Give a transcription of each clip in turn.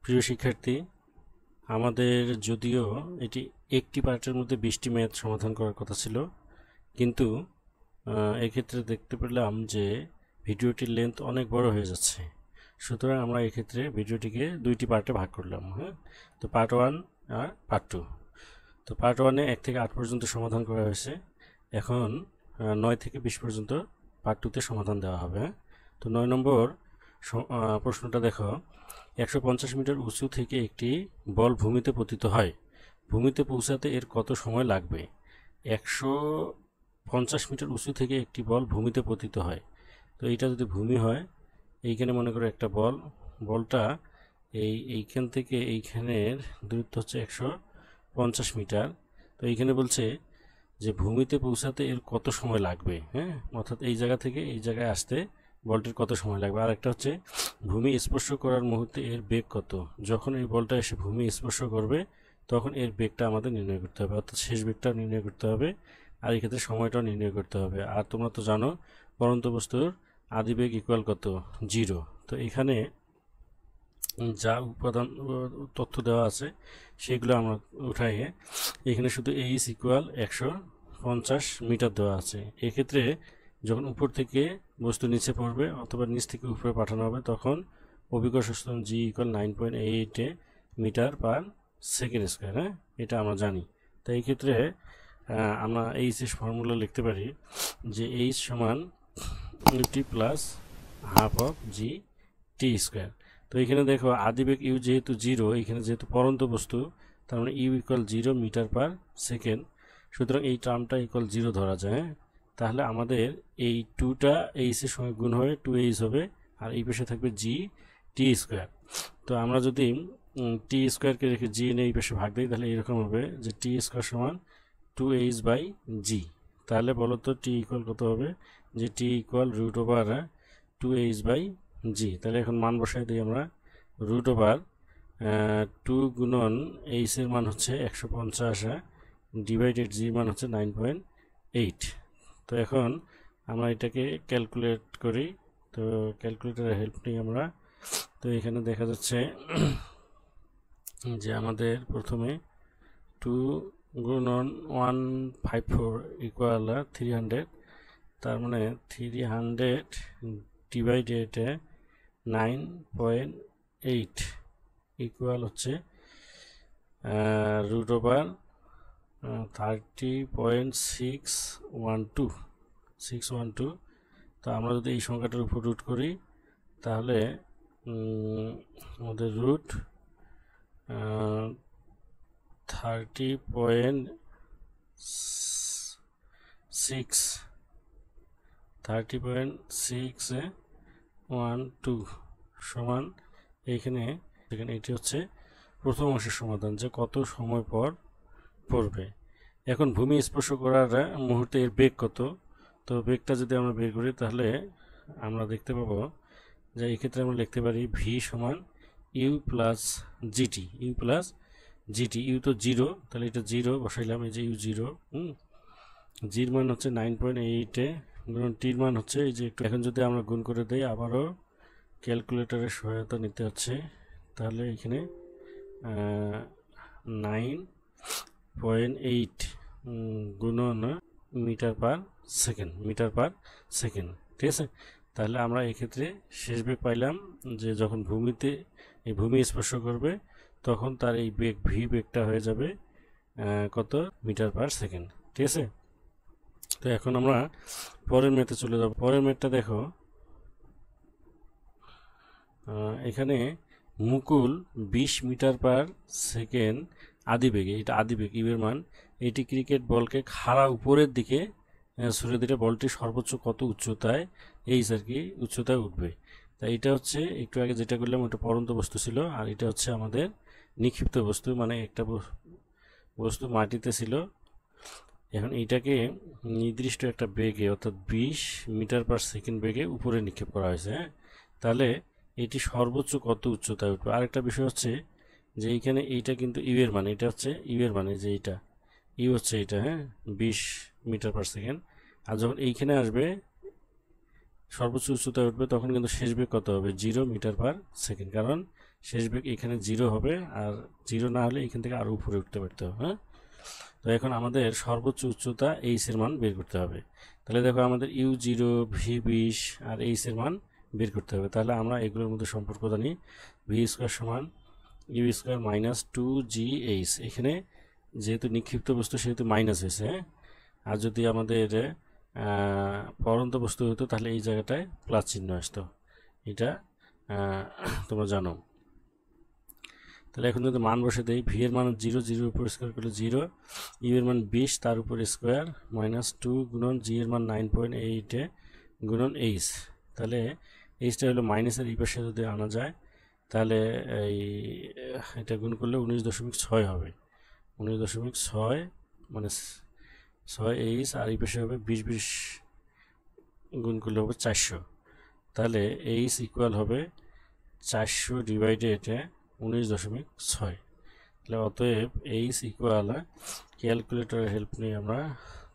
প্রিয় শিক্ষার্থী, আমাদের যদিও এটি একটি পার্টের মধ্যে 20টি ম্যাথ সমাধান করার কথা ছিল, কিন্তু এক্ষেত্রে দেখতে পেলাম যে ভিডিওটির লেন্থ অনেক বড় হয়ে যাচ্ছে। সুতরাং আমরা এক্ষেত্রে ভিডিওটিকে 2টি পার্টে ভাগ করলাম। তো পার্ট 1 আর পার্ট 2। তো পার্ট 1-এ 1 থেকে 8 পর্যন্ত সমাধান করা হয়েছে। এখন 9 থেকে 20 পর্যন্ত পার্ট 2-তে সমাধান দেওয়া হবে। তো 9 নম্বর প্রশ্নটা দেখো। 150 মিটার উঁচু থেকে একটি বল ভূমিতে পতিত হয়। ভূমিতে পৌঁছাতে এর কত সময় লাগবে? 150 মিটার উঁচু থেকে একটি বল ভূমিতে পতিত হয়। তো এইটা যদি ভূমি হয়, এইখানে মনে করো একটা বলটা এইখান থেকে এইখানের দূরত্ব হচ্ছে 150 মিটার। তো এইখানে বলছে যে ভূমিতে পৌঁছাতে এর কত সময় লাগবে। অর্থাৎ এই জায়গা থেকে এই জায়গায় আসতে বলটির কত সময় লাগবে। আর একটা হচ্ছে ভূমি স্পর্শ করার মুহূর্তে এর বেগ কত। যখন এই বলটা এসে ভূমি স্পর্শ করবে তখন এর বেগটা আমাদের নির্ণয় করতে হবে, অর্থাৎ শেষ বেগটা নির্ণয় করতে হবে, আর এই ক্ষেত্রে সময়টাও নির্ণয় করতে হবে। আর তোমরা তো জানো পরন্ত বস্তুর আদিবেগ ইকুয়াল কত? 0। তো এখানে যা উপাদান তথ্য দেওয়া আছে সেগুলো আমরা উঠাইয়ে এখানে শুধু এইচ ইকুয়াল 150 মিটার দেওয়া আছে। এক্ষেত্রে যখন উপর থেকে বস্তু নিচে পড়বে অথবা নিচ থেকে উপরে পাঠানো হবে তখন অভিকর্ষ ত্বরণ g equal 9.8 metre per second square. এটা আমরা জানি। তো এই ক্ষেত্রে আমরা এইচ এর ফর্মুলা লিখতে পারি যে এইচ সমান UT plus half of G T square. তো এখানে দেখো আদিবেগ ইউ যেহেতু 0, এখানে যেহেতু পরন্ত বস্তু, তার মানে U equal 0 metre per second. সুতরাং এই টার্মটা ইকুয়াল 0 ধরা যায়। তাহলে আমাদের এই 2টা এইচ এর সঙ্গে গুণ হয়ে 2h হবে, আর এই পাশে থাকবে জি টি স্কোয়ার। তো আমরা যদি টি স্কোয়ারকে রেখে জি এনে এই পাশে ভাগ দিই তাহলে এরকম হবে যে টি স্কোয়ার সমান 2h বাই জি। তাহলে বলো তো টি ইকুয়াল কত হবে? যে t equal root over 2h by g. তাহলে এখন মান বসাই দিই আমরা। রুট ওভার 2 গুণন এইচ এর মান হচ্ছে 150 ডিভাইডেড জি মান হচ্ছে 9.8। তো এখন আমরা এটাকে ক্যালকুলেট করি। তো ক্যালকুলেটরের হেল্প নিই আমরা। তো এখানে দেখা যাচ্ছে যে আমাদের প্রথমে 2 গুণন 154 ইকুয়াল 300, তার মানে 300 ডিভাইডেড 9.8 ইকুয়াল হচ্ছে রুট ওভার 30.612। তো আমরা যদি এই সংখ্যাটার উপর রুট করি তাহলে আমাদের রুট 30.612 সমান এইখানে এটি হচ্ছে প্রথম অংশের সমাধান, যে কত সময় পর পড়বে। এখন ভূমি স্পর্শ করার মুহূর্তে এর বেগ কত। তো বেগটা যদি আমরা বের করি তাহলে আমরা দেখতে পাবো যে এই ক্ষেত্রে আমরা লিখতে পারি ভি সমান you plus GT. U plus GT, U তো 0, তাহলে এটা 0 বসাইলাম, এই যে ইউ 0। জির মান হচ্ছে 9.8 গুণন টির মান হচ্ছে এই যে একটু। এখন যদি আমরা গুণ করে দেই, আবারও ক্যালকুলেটরের সহায়তা নিতে হচ্ছে, তাহলে এখানে 9.8 গুণন মিটার পার সেকেন্ড। ঠিক আছে। তাহলে আমরা এক্ষেত্রে শেষ বেগ পাইলাম যে যখন ভূমি স্পর্শ করবে তখন তার এই বেগ ভি বেগটা হয়ে যাবে কত? Metre per second. ঠিক আছে। তো এখন আমরা পরের ম্যাথে চলে যাব। পরের ম্যাথটা দেখো। এখানে মুকুল 20 মিটার পার সেকেন্ড আদিবেগে, এটা আদিবেগ ইউ এর মান, এটি ক্রিকেট বলকে খাড়া উপরের দিকে ছুড়ে দিলে বলটি সর্বোচ্চ কত উচ্চতায় উচ্চতায় উঠবে। তাই এটা হচ্ছে একটু আগে যেটা করলাম ওটা পরন্ত বস্তু ছিল, আর এটা হচ্ছে আমাদের নিক্ষিপ্ত বস্তু, মানে একটা বস্তু মাটিতে ছিল। এখন এইটাকে নির্দিষ্ট একটা বেগে অর্থাৎ 20 মিটার পার সেকেন্ড বেগে উপরে নিক্ষেপ করা হয়েছে। তাহলে এটি সর্বোচ্চ কত উচ্চতায় উঠবে। আরেকটা বিষয় হচ্ছে যে এইখানে এইটা কিন্তু ইউ এর মান, এটা হচ্ছে ইউ এর মানে, যে এইটা ইউ হচ্ছে এটা 20 মিটার পার সেকেন্ড। আর যখন এইখানে আসবে সর্বোচ্চ উচ্চতায় উঠবে তখন কিন্তু শেষ বেগ কত হবে? 0 মিটার পার সেকেন্ড, কারণ শেষ বেগ এখানে 0 হবে, আর 0 না হলে এখান থেকে আরও উপরে উঠতে পারতো। হ্যাঁ, তো এখন আমাদের সর্বোচ্চ উচ্চতা এইচ এর মান বের করতে হবে। তাহলে দেখো আমাদের u0, v20 আর এইচ এর মান বের করতে হবে। তাহলে আমরা এগুলোর মধ্যে সম্পর্ক জানি, ভি স্কোয়ার সমান ইউ স্কোয়ার মাইনাস 2gh। এখানে যেহেতু নিক্ষিপ্ত বস্তু সেহেতু মাইনাস হয়েছে, হ্যাঁ, আর যদি আমাদের পরন্ত বস্তু হতো তাহলে এই জায়গাটায় প্লাস চিহ্ন আসতো, এটা তোমরা জানো। তাহলে এখন যদি মান বসে দেই, ভি এর মান 0, 0 উপর স্কোয়ার করলে 0, ইউ এর মান 20 তার উপর স্কোয়ার মাইনাস 2 গুণন জি এর মান 9.8 গুণন এইচ। তাহলে এইচটা হলো মাইনাসের এই পাশে যদি আনা যায় তাহলে এটা গুণ করলে 19.6 হবে। 19.6 মানে 6 এইচ, আর এই পাশে হবে 20 গুণ করলে হবে 400। তাহলে এইচ ইকুয়াল হবে 400 ডিভাইডেড 19.6। তাহলে অতএব এইচ ইকুয়াল, ক্যালকুলেটরের হেল্প নিই আমরা,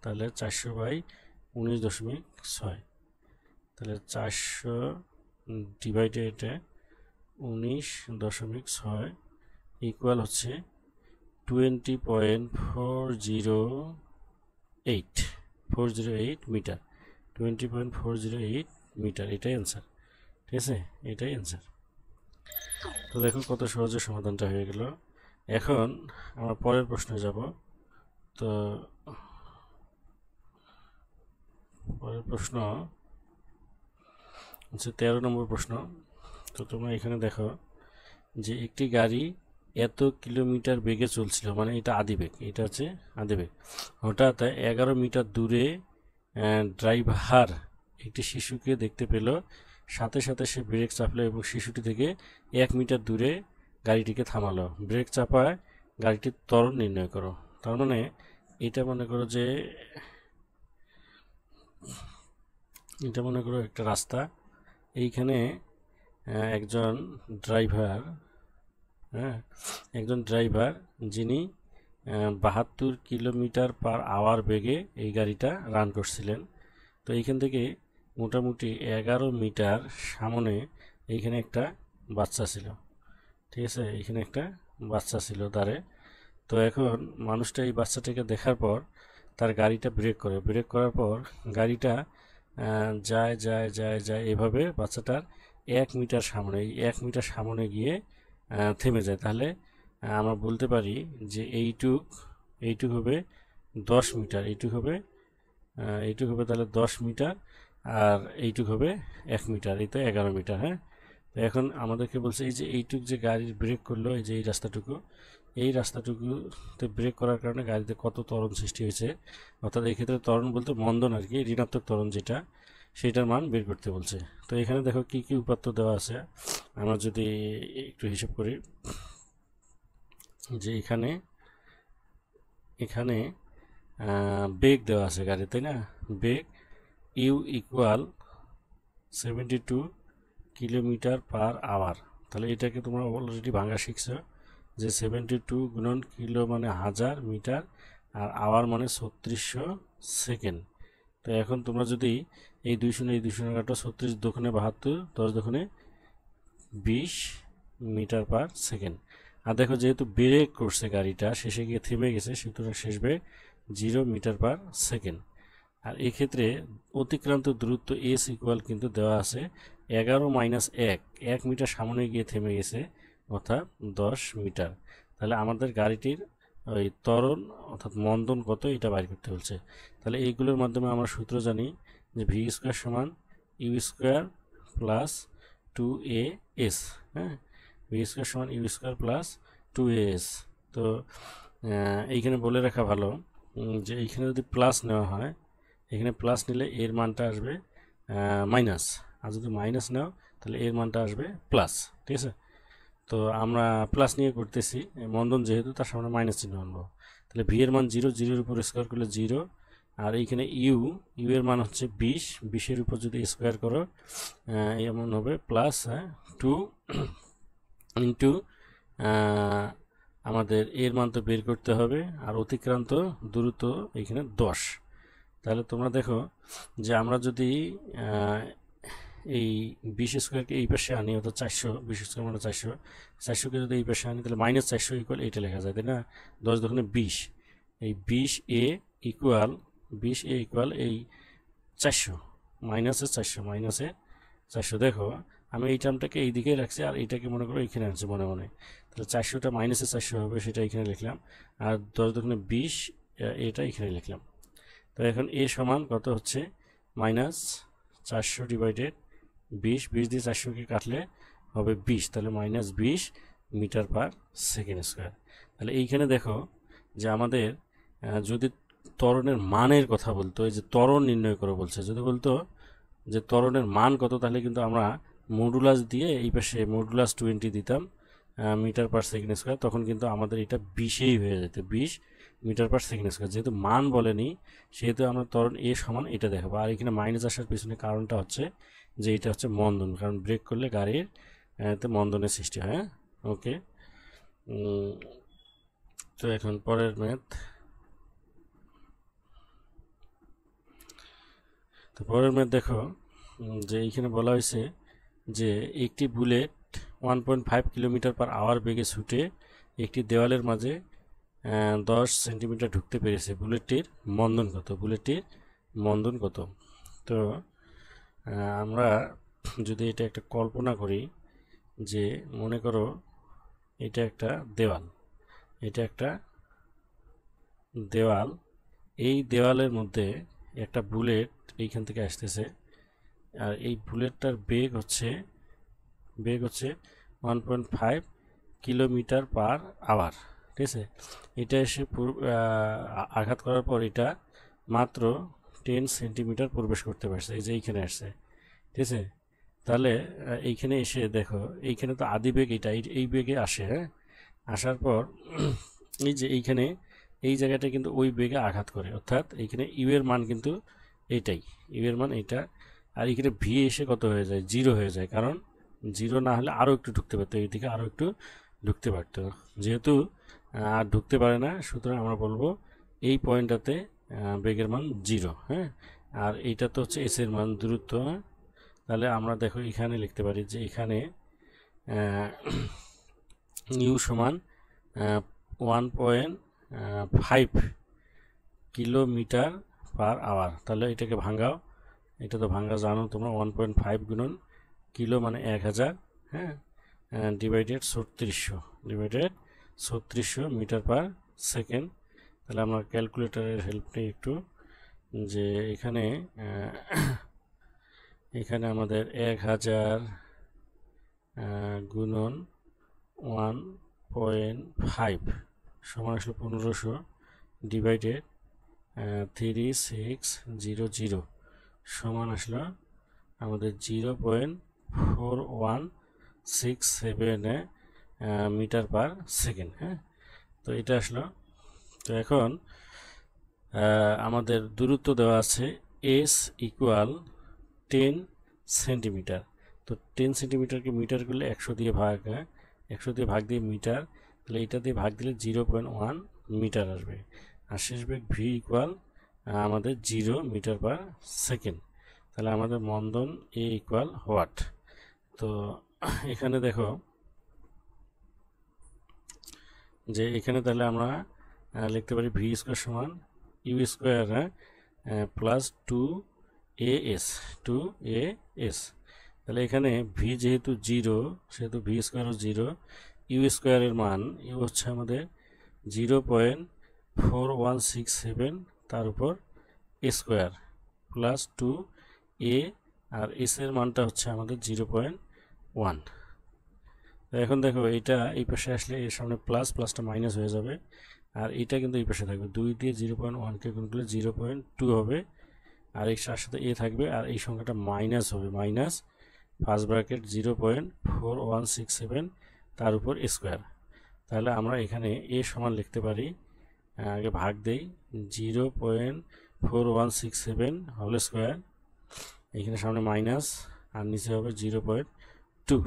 তাহলে 400/19.6। তাহলে 400 ডিভাইডেড 19.6 ইকুয়াল হচ্ছে 20.408 মিটার। 20.408 মিটার, এটাই অ্যান্সার। ঠিক আছে, এটাই অ্যান্সার। তো দেখো কত সহজে সমাধানটা হয়ে গেল। এখন আমরা পরের প্রশ্নে যাব। তো পরের প্রশ্ন হচ্ছে 13 নম্বর প্রশ্ন। তো তোমরা এখানে দেখো যে একটি গাড়ি এত কিলোমিটার বেগে চলছিল, মানে এটা আদিবেগ, এটা হচ্ছে আদিবেগ। হঠাৎ 11 মিটার দূরে ড্রাইভার একটি শিশুকে দেখতে পেল। সাথে সাথে সে ব্রেক চাপলো এবং শিশুটি থেকে 1 মিটার দূরে গাড়িটিকে থামালো। ব্রেক চাপায় গাড়িটির ত্বরণ নির্ণয় করো। তার মানে এটা মনে করো যে এটা মনে করো একটা রাস্তা, এইখানে একজন ড্রাইভার যিনি 72 কিলোমিটার পার আওয়ার বেগে এই গাড়িটা রান করছিলেন। তো এইখান থেকে মোটামুটি 11 মিটার সামনে এইখানে একটা বাচ্চা ছিল। ঠিক আছে, এইখানে একটা বাচ্চা ছিল তারে। তো এখন মানুষটা এই বাচ্চাটাকে দেখার পর তার গাড়িটা ব্রেক করে। ব্রেক করার পর গাড়িটা যায় যায় যায় যায় এভাবে বাচ্চাটার 1 মিটার সামনে, এই 1 মিটার সামনে গিয়ে থেমে যায়। তাহলে আমরা বলতে পারি যে এইটুক হবে 10 মিটার, এইটুক হবে তাহলে 10 মিটার, আর এইটুক হবে 1 মিটার, এই তো 11 মিটার। হ্যাঁ, তো এখন আমাদেরকে বলছে এই যে এইটুক যে গাড়ির ব্রেক করলো, এই যে এই রাস্তাটুকুতে ব্রেক করার কারণে গাড়িতে কত ত্বরণ সৃষ্টি হয়েছে, অর্থাৎ এই ক্ষেত্রে ত্বরণ বলতে মন্দন আর কি, ঋণাত্মক ত্বরণ যেটা, সেটার মান বের করতে বলছে। তো এখানে দেখো কি কি উপাত্ত দেওয়া আছে, আমরা যদি একটু হিসাব করি যে এখানে বেগ দেওয়া আছে গাড়ি, তাই না? বেগ u equal 72 kilometre per hour. তাহলে এটাকে তোমরা অলরেডি ভাঙা শিখছো যে 72 গুণন কিলো মানে 1000 মিটার, আর আওয়ার মানে 3600 সেকেন্ড। তো এখন তোমরা যদি এই 200 কাটো, 36 দোকানে 72, 10 দোকানে 20 মিটার পার সেকেন্ড। আর দেখো যেহেতু ব্রেক করছে গাড়িটা, শেষে গিয়ে থেমে গেছে, সুতরাং শেষ বেগ 0 মিটার পার সেকেন্ড। আর এক্ষেত্রে অতিক্রান্ত দূরত্ব এস ইকুয়াল কিন্তু দেওয়া আছে 11 মাইনাস 1 মিটার সামনে গিয়ে থেমে গেছে, অর্থাৎ 10 মিটার। তাহলে আমাদের গাড়িটির ওই ত্বরণ অর্থাৎ মন্দন কত, এটা বাইর করতে বলছে। তাহলে এইগুলোর মাধ্যমে আমরা সূত্র জানি যে ভি স্কোয়ার সমান ইউ স্কোয়ার প্লাস 2as। হ্যাঁ, ভি স্কোয়ার সমান ইউ স্কোয়ার প্লাস 2as। তো এইখানে বলে রাখা ভালো যে এইখানে যদি প্লাস নেওয়া হয়, এখানে প্লাস নিলে এর মানটা আসবে মাইনাস, আর যদি মাইনাস নাও তাহলে এর মানটা আসবে প্লাস। ঠিক আছে, তো আমরা প্লাস নিয়ে করতেছি, মন্দন যেহেতু তার সামনে মাইনাস চিহ্ন আনবো। তাহলে ভি এর মান 0, 0-এর উপর স্কোয়ার করলে 0, আর এইখানে ইউ এর মান হচ্ছে 20, 20-এর উপর যদি স্কোয়ার করো এমন হবে প্লাস 2 ইন্টু আমাদের এর মান তো বের করতে হবে, আর অতিক্রান্ত দূরত্ব এখানে 10। তাহলে তোমরা দেখো যে আমরা যদি এই 20 স্কোয়ারকে এই পাশে আনি, অর্থাৎ 400, 20 স্কোয়ার মানে 400, 400কে যদি এই পাশে আনি তাহলে -400 ইকুয়াল এইটা লেখা যায়, তাই না? 10 দোকানে 20, এই 20a ইকুয়াল এই 400 -400 দেখো আমি এই টার্মটাকে এই দিকেই রাখছি আর এইটাকে মনে করো এইখানে আনছি মনে মনে, তাহলে 400টা -400 হবে, সেটা এখানে লিখলাম, আর 10 দোকানে 20 এটা এখানে লিখলাম। তো এখন এ সমান কত হচ্ছে -400 ডিভাইডেড 20, 20 দিয়ে 400কে কাটলে হবে 20, তাহলে -20 মিটার পার সেকেন্ড স্কোয়ার। তাহলে এইখানে দেখো যে আমাদের যদি ত্বরণের মানের কথা বলতো, এই যে ত্বরণ নির্ণয় করো বলছে, যদি বলতো যে ত্বরণের মান কত, তাহলে কিন্তু আমরা মডুলাস দিয়ে এই পাশে মডুলাস 20 দিতাম মিটার পার সেকেন্ড স্কোয়ার, তখন কিন্তু আমাদের এটা 20এই হয়ে যেত, 20 মিটার পার সেকেন্ড স্কোয়ার। যেহেতু মান বলেনি সেহেতু আমরা ত্বরণ এ সমান এটা দেখাবো। আর এখানে মাইনাস আসার পিছনে কারণটা হচ্ছে যে এটা হচ্ছে মন্দন, কারণ ব্রেক করলে গাড়ির মন্দনের সৃষ্টি হয়। ওকে, তো এখন পরের ম্যাথ। তো পরের ম্যাথ দেখো যে এইখানে বলা হয়েছে যে একটি বুলেট 1.5 কিলোমিটার পার আওয়ার বেগে ছুটে একটি দেওয়ালের মাঝে 10 সেন্টিমিটার ঢুকতে পেরেছে, বুলেটটির মন্দন কত? তো আমরা যদি এটা একটা কল্পনা করি যে মনে করো এটা একটা দেওয়াল, এই দেওয়ালের মধ্যে একটা বুলেট এইখান থেকে আসতেছে, আর এই বুলেটটার বেগ হচ্ছে 1.5 কিলোমিটার পার আওয়ার, ঠিক আছে? এটা এসে আঘাত করার পর এটা মাত্র 10 সেন্টিমিটার প্রবেশ করতে পারছে, এই যে এইখানে আসছে, ঠিক আছে? তাহলে এইখানে এসে দেখো এইখানে তো আদি বেগ এটা, এই বেগে আসে, হ্যাঁ, আসার পর এই যে এইখানে এই জায়গাটা কিন্তু ওই বেগে আঘাত করে, অর্থাৎ এইখানে ইউ এর মান কিন্তু এইটাই, ইউ এর মান এইটা, আর এখানে ভি এসে কত হয়ে যায়, 0 হয়ে যায়, কারণ 0 না হলে আরও একটু ঢুকতে পারতো, এইদিকে আরও একটু ঢুকতে পারতো, যেহেতু আর ঢুকতে পারে না, সুতরাং আমরা বলবো এই পয়েন্টটাতে বেগের মান 0, হ্যাঁ। আর এইটা তো হচ্ছে এস এর মান, দূরত্ব, হ্যাঁ। তাহলে আমরা দেখো এখানে লিখতে পারি যে এখানে ইউ সমান 1.5 কিলোমিটার পার আওয়ার। তাহলে এটাকে ভাঙাও, এটা তো ভাঙা জানো তোমরা, 1.5 গুণন কিলো মানে 1000, হ্যাঁ, ডিভাইডেড 3600 মিটার পার সেকেন্ড। তাহলে আমরা ক্যালকুলেটরের হেল্প নিই একটু, যে এখানে আমাদের 1000 গুণন 1.5 সমান আসলে 1500 ডিভাইডেড 3600 সমান আসলো আমাদের 0.4167 মিটার পার সেকেন্ড, হ্যাঁ। তো এটা আসলো। তো এখন আমাদের দূরত্ব দেওয়া আছে এস ইকুয়াল 10 সেন্টিমিটার। তো 10 সেন্টিমিটারকে মিটার করলে 100 দিয়ে ভাগ, 100 দিয়ে ভাগ দিয়ে মিটার, তাহলে এটা দিয়ে ভাগ দিলে 0.1 মিটার আসবে। আর শেষ বেগ ভি ইকুয়াল আমাদের 0 মিটার পার সেকেন্ড। তাহলে আমাদের মন্দন এ ইকুয়াল হোয়াট? তো এখানে দেখো যে এখানে তাহলে আমরা লিখতে পারি ভি স্কোয়ার সমান ইউ স্কোয়ার প্লাস 2as। তাহলে এখানে ভি যেহেতু 0 সেহেতু ভি স্কোয়ারও 0, ইউ স্কোয়ারের মান ইউ হচ্ছে আমাদের 0.4167, তার উপর স্কোয়ার প্লাস 2a, আর এস এর মানটা হচ্ছে আমাদের 0.1। এখন দেখো এটা এই পাশে আসলে এর সামনে প্লাসটা মাইনাস হয়ে যাবে, আর এটা কিন্তু এই পাশে থাকবে, 2 দিয়ে 0.1কে গুণ করলে 0.2 হবে, আর এর সাথে এ থাকবে, আর এই সংখ্যাটা মাইনাস হবে, মাইনাস ফার্স্ট ব্র্যাকেট 0.4167 তার উপর স্কোয়ার। তাহলে আমরা এখানে এ সমান লিখতে পারি, আগে ভাগ দেই, 0.4167 হোল স্কোয়ার, এখানে সামনে মাইনাস আর নিচে হবে 0.2।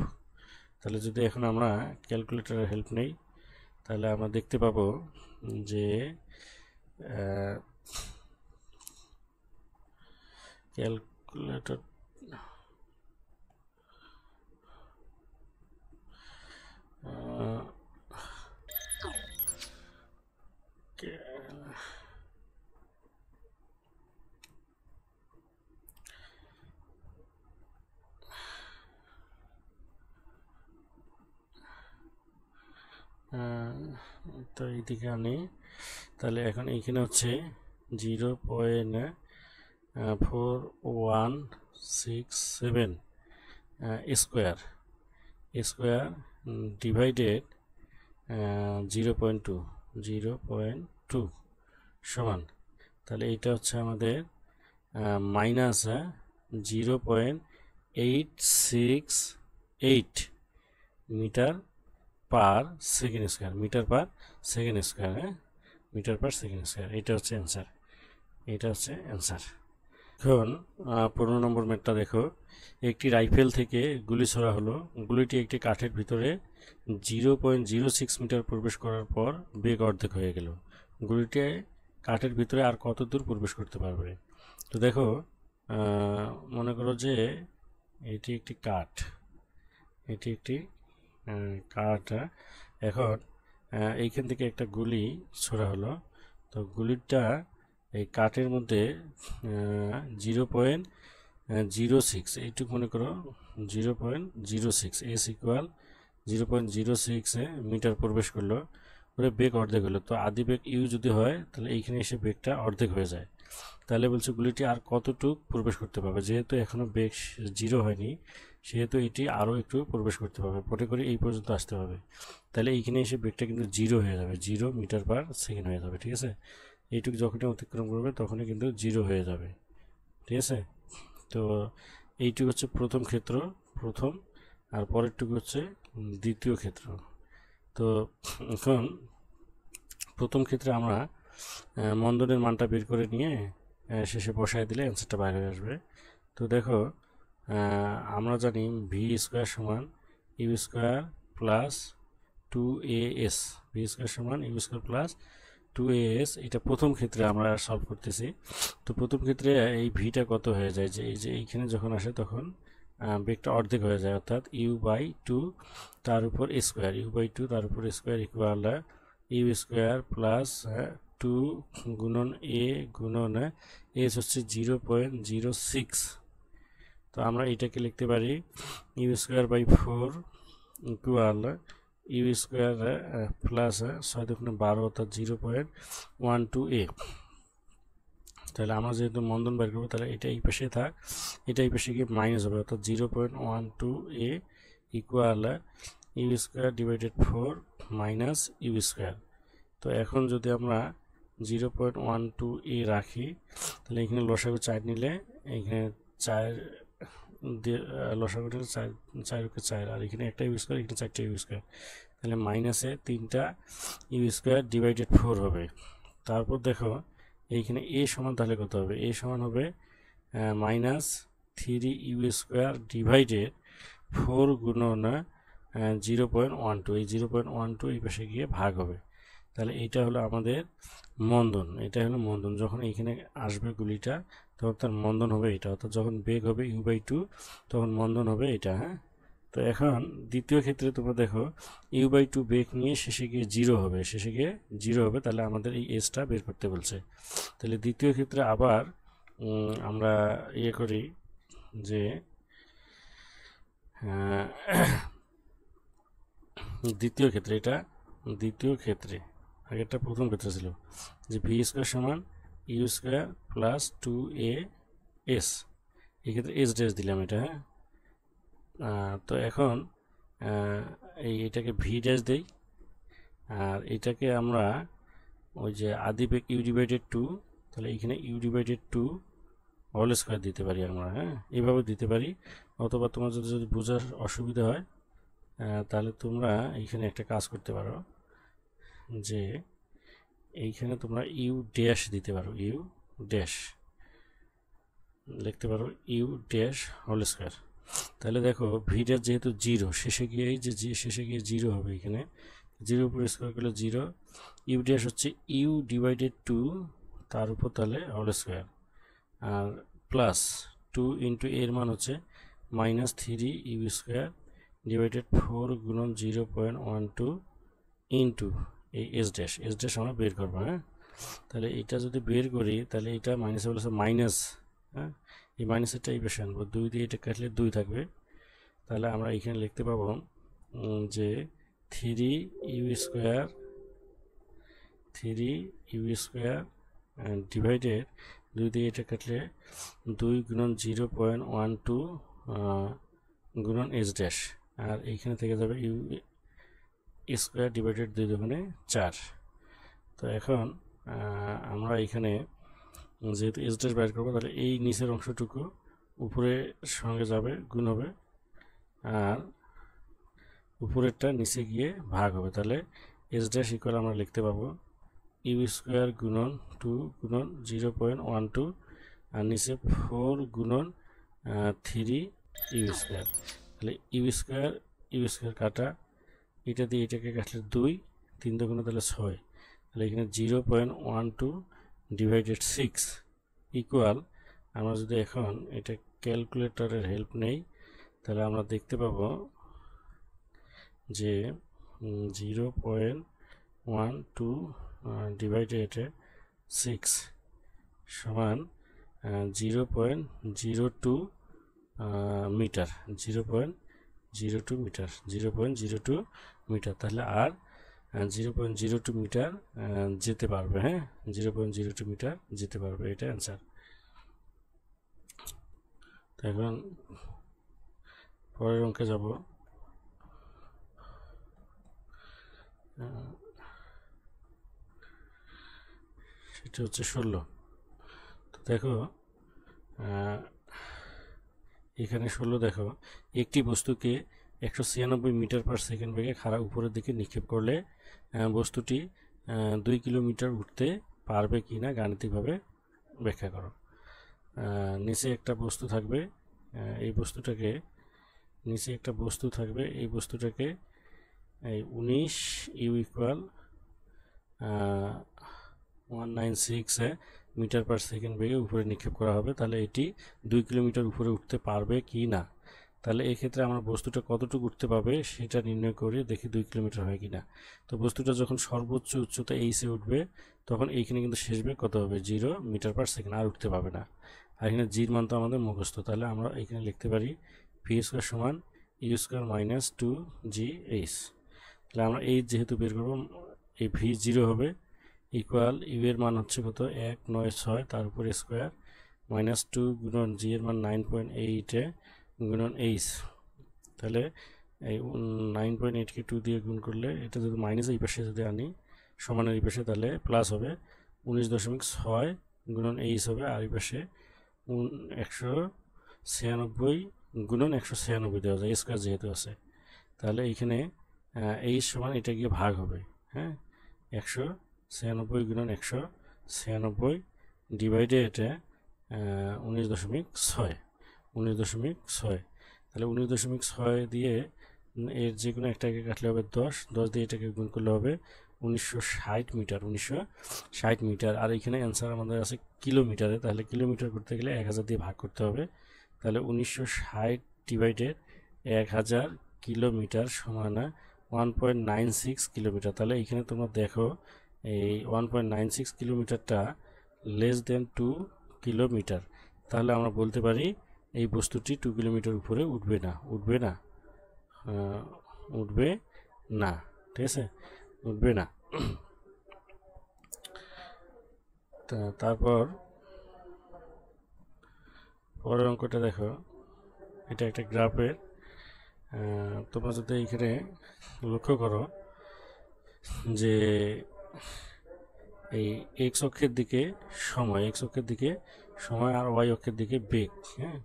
তাহলে যদি এখন আমরা ক্যালকুলেটরের হেল্প নেই তাহলে আমরা দেখতে পাবো যে ক্যালকুলেটর তো এইদিকে আনি, তাহলে এখন এইখানে হচ্ছে 0.4167 স্কোয়ার স্কোয়ার ডিভাইডেড 0.2 সমান, তাহলে এইটা হচ্ছে আমাদের minus 0.868 metre per second square, metre per second square, হ্যাঁ, মিটার পার সেকেন্ড স্কোয়ার। এটা হচ্ছে অ্যান্সার, এটা হচ্ছে অ্যান্সার। এখন 15 নম্বর ম্যাথটা দেখো। একটি রাইফেল থেকে গুলি ছোড়া হলো, গুলিটি একটি কাঠের ভিতরে 0.06 মিটার প্রবেশ করার পর বেগ অর্ধেক হয়ে গেল। গুলিটি কাঠের ভিতরে আর কত দূর প্রবেশ করতে পারবে? তো দেখো, মনে করো যে এটি একটি কাঠ, এটি একটি কাঠ। এখন এইখান থেকে একটা গুলি ছোড়া হলো, তো গুলিটা এই কাঠের মধ্যে 0.06, এইটুকু মনে করো 0.06, এস ইকুয়াল 0.06 মিটার প্রবেশ করলো, ওরে বেগ অর্ধেক হলো। তো আদি বেগ ইউ যদি হয় তাহলে এইখানে এসে বেগটা অর্ধেক হয়ে যায়। তাহলে বলছে গুলিটি আর কতটুক প্রবেশ করতে পারবে? যেহেতু এখনো বেগ 0 হয়নি, সেহেতু এটি আরও একটু প্রবেশ করতে পারবে, মনে করি এই পর্যন্ত আসতে হবে। তাহলে এইখানে এসে বেগটা কিন্তু 0 হয়ে যাবে, 0 মিটার পার সেকেন্ড হয়ে যাবে, ঠিক আছে? এইটুকু যখনই অতিক্রম করবে তখনই কিন্তু 0 হয়ে যাবে, ঠিক আছে? তো এইটুকু হচ্ছে প্রথম ক্ষেত্র, প্রথম, আর পরেরটুকু হচ্ছে দ্বিতীয় ক্ষেত্র। তো এখন প্রথম ক্ষেত্রে আমরা মন্দনের মানটা বের করে নিয়ে শেষে বসায় দিলে অ্যান্সারটা বাইরে হয়ে আসবে। তো দেখো, আমরা জানি ভি স্কোয়ার সমান U square plus 2as, V square সমান ইউ স্কোয়ার প্লাস 2as। এটা প্রথম ক্ষেত্রে আমরা সলভ করতেছি। তো প্রথম ক্ষেত্রে এই ভিটা কত হয়ে যায়, যে এই যে এইখানে যখন আসে তখন বেগটা অর্ধেক হয়ে যায়, অর্থাৎ u/2 তার উপর স্কোয়ার, u/2 তার উপর square equal U square plus 2 গুণন এ গুণন এস হচ্ছে 0.06। তো আমরা এটাকে লিখতে পারি U square by 4 equal U square plus 6 দুগুণে 12 অর্থাৎ 0.12a। তাহলে আমরা যেহেতু মন্দন বের করবো, তাহলে এটা এই পাশে থাক, এটা এই পাশে গিয়ে মাইনাস হবে, অর্থাৎ 0.12a equal U square divided 4 minus U square. তো এখন যদি আমরা 0.12a রাখি, তাহলে এখানে লসাগু 4 নিলে এখানে 4 লসাগু নিলে 4 আর এখানে একটা ইউ স্কোয়ার, এখানে 4টা ইউ স্কোয়ার, তাহলে মাইনাসে 3টা ইউ স্কোয়ার ডিভাইডেড 4 হবে। তারপর দেখো এইখানে এ সমান তাহলে কত হবে? এ সমান হবে -3 ইউ স্কোয়ার ডিভাইডেড 4 গুণন 0.12, এই 0.12 এই পাশে গিয়ে ভাগ হবে। তাহলে এইটা হলো আমাদের মন্দন, এটা হলো মন্দন। যখন এইখানে আসবে গুলিটা তখন তার মন্দন হবে এটা, অর্থাৎ যখন বেগ হবে u/2 তখন মন্দন হবে এটা, হ্যাঁ। তো এখন দ্বিতীয় ক্ষেত্রে তোমরা দেখো u/2 বেগ নিয়ে শেষে গিয়ে 0 হবে, শেষে গিয়ে 0 হবে, তাহলে আমাদের এই এসটা বের করতে বলছে। তাহলে দ্বিতীয় ক্ষেত্রে আবার আমরা ইয়ে করি যে দ্বিতীয় ক্ষেত্রে, এটা দ্বিতীয় ক্ষেত্রে, আগেরটা প্রথম ক্ষেত্রে ছিল যে ভি স্কোয়ার সমান ইউ স্কোয়ার প্লাস 2as, এক্ষেত্রে এস ড্যাশ দিলাম এটা, হ্যাঁ। তো এখন এইটাকে ভি ড্যাশ দেই, আর এটাকে আমরা ওই যে আদি বেগ ইউ ডিভাইডেড 2, তাহলে এইখানে ইউ ডিভাইডেড 2 হোল স্কোয়ার দিতে পারি আমরা, হ্যাঁ, এইভাবে দিতে পারি। অথবা তোমার যদি বোঝার অসুবিধা হয় তাহলে তোমরা এইখানে একটা কাজ করতে পারো, যে এইখানে তোমরা ইউ ড্যাশ দিতে পারো, ইউ ড্যাশ লিখতে পারো, ইউ ড্যাশ হোল স্কোয়ার। তাহলে দেখো ভিটার যেহেতু 0 শেষে গিয়ে এই যে শেষে গিয়ে 0 হবে, এখানে 0 উপর স্কোয়ার করলে 0, ইউ ড্যাশ হচ্ছে ইউ ডিভাইডেড 2 তার উপর তাহলে হোল স্কোয়ার, আর প্লাস 2 ইন্টু এর মান হচ্ছে -3 ইউ স্কোয়ার ডিভাইডেড 4 গুণন 0.12 ইন্টু এই এস ড্যাশ আমরা বের করবো। হ্যাঁ, তাহলে এটা যদি বের করি তাহলে এটা মাইনাসে বলেছে মাইনাস, হ্যাঁ, এই মাইনাসেরটা এই পাশে আনবো, 2 দিয়ে এটা কাটলে 2 থাকবে। তাহলে আমরা এখানে লিখতে পাবো যে 3u স্কোয়ার ডিভাইডেড 2 দিয়ে এটা কাটলে 2 গুণন 0.12 গুণন এস ড্যাশ, আর এইখানে থেকে যাবে ইউ স্কোয়ার ডিভাইডেড 2 দুগুণে 4। তো এখন আমরা এখানে যেহেতু এস ড্যাশ বাইর করবো, তাহলে এই নিচের অংশটুকু উপরের সঙ্গে যাবে, গুণ হবে, আর উপরেরটা নিচে গিয়ে ভাগ হবে। তাহলে এস ড্যাশ ইকুয়াল আমরা লিখতে পাবো ইউ স্কোয়ার গুণন 2 গুণন 0.12 আর নিচে 4 গুণন 3 ইউ স্কোয়ার। তাহলে ইউ স্কোয়ার কাটা, এটা দিয়ে এটাকে কাটলে 2, 3 দুগুণে তাহলে 6, তাহলে এখানে 0.12 ডিভাইডেড 6 ইকুয়াল, আমরা যদি এখন এটা ক্যালকুলেটরের হেল্প নেই তাহলে আমরা দেখতে পাবো যে 0.12 ডিভাইডেড 6 সমান 0.02 মিটার, 0.02 মিটার। তাহলে আর 0.02 মিটার যেতে পারবে। হ্যাঁ, 0.02 মিটার যেতে পারবে, এটা অ্যান্সার। তো এখন পরের অঙ্কে যাব। সেটা হচ্ছে 16। তো দেখো এখানে 16 দেখো, একটি বস্তুকে 196 মিটার পার সেকেন্ড বেগে খাড়া উপরের দিকে নিক্ষেপ করলে বস্তুটি 2 কিলোমিটার উঠতে পারবে কি না গাণিতিকভাবে ব্যাখ্যা করো। নিচে একটা বস্তু থাকবে, এই বস্তুটাকে নিচে একটা বস্তু থাকবে, এই বস্তুটাকে 19 U equal 196 metre per second বেগে উপরে নিক্ষেপ করা হবে। তাহলে এটি 2 কিলোমিটার উপরে উঠতে পারবে কি না। তাহলে এক্ষেত্রে আমরা বস্তুটা কতটুকু উঠতে পারবে সেটা নির্ণয় করে দেখি 2 কিলোমিটার হয় কিনা। তো বস্তুটা যখন সর্বোচ্চ উচ্চতা এইচে উঠবে তখন এইখানে কিন্তু শেষ বেগ কত হবে, 0 মিটার পার সেকেন্ড, আর উঠতে পারবে না। আর এখানে জির মান তো আমাদের মুখস্থ, তাহলে আমরা এখানে লিখতে পারি ভি স্কোয়ার সমান ইউ স্কোয়ার মাইনাস 2gh। তাহলে আমরা এই যেহেতু বের করবো, এই ভি 0 হবে, ইকুয়াল ইউ এর মান হচ্ছে কত 196, তার উপরে স্কোয়ার মাইনাস 2 গুণন জি এর মান 9.8 গুণন এইচ। তাহলে এই 9.8কে 2 দিয়ে গুণ করলে এটা যদি মাইনাস এই পাশে যদি আনি সমানের এই পাশে, তাহলে প্লাস হবে 19.6 গুণন এইচ হবে, আর এই পাশে 196 গুণন 196 দেওয়া যায়, স্কোয়ার যেহেতু আছে। তাহলে এইখানে এইচ সমান এটা গিয়ে ভাগ হবে। হ্যাঁ, 196 গুণন 196 ডিভাইডেড 19.6, তাহলে 19.6 দিয়ে এর যে কোনো একটাকে কাটলে হবে 10 দিয়ে এটাকে গুণ করলে হবে 1960 মিটার, 1960 মিটার। আর এখানে অ্যান্সার আমাদের আছে কিলোমিটারে, তাহলে কিলোমিটার করতে গেলে 1000 দিয়ে ভাগ করতে হবে। তাহলে 1960 ডিভাইডেড 1000 কিলোমিটার সমান 1.96 কিলোমিটার। তাহলে এখানে তোমরা দেখো এই 1.96 কিলোমিটারটা লেস দেন 2 কিলোমিটার। তাহলে আমরা বলতে পারি এই বস্তুটি 2 কিলোমিটার উপরে উঠবে না, ঠিক আছে, উঠবে না। তারপর পরের অঙ্কটা দেখো, এটা একটা গ্রাফের, তোমরা যদি এখানে লক্ষ্য করো যে এই এক্স অক্ষের দিকে সময় আর ওয়াই অক্ষের দিকে বেগ। হ্যাঁ,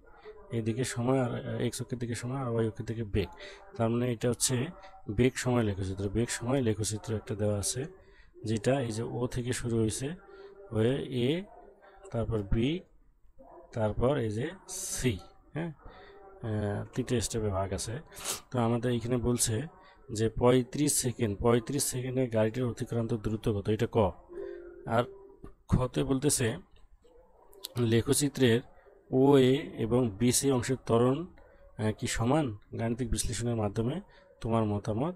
এইদিকে সময় আর এক্স অক্ষের দিকে সময় আর ওয়াই অক্ষের দিকে বেগ। তার মানে এটা হচ্ছে বেগ সময় লেখচিত্র একটা দেওয়া আছে, যেটা এই যে ও থেকে শুরু হয়েছে, হয়ে এ, তারপর বি, তারপর এই যে সি। হ্যাঁ, 3টে স্টেপে ভাগ আছে। তো আমাদের এখানে বলছে যে 35 সেকেন্ডে গাড়িটির অতিক্রান্ত দ্রুত কত, এটা ক। আর খতে বলতেছে লেখচিত্রের ও এ এবং বিসি অংশের ত্বরণ কি সমান, গাণিতিক বিশ্লেষণের মাধ্যমে তোমার মতামত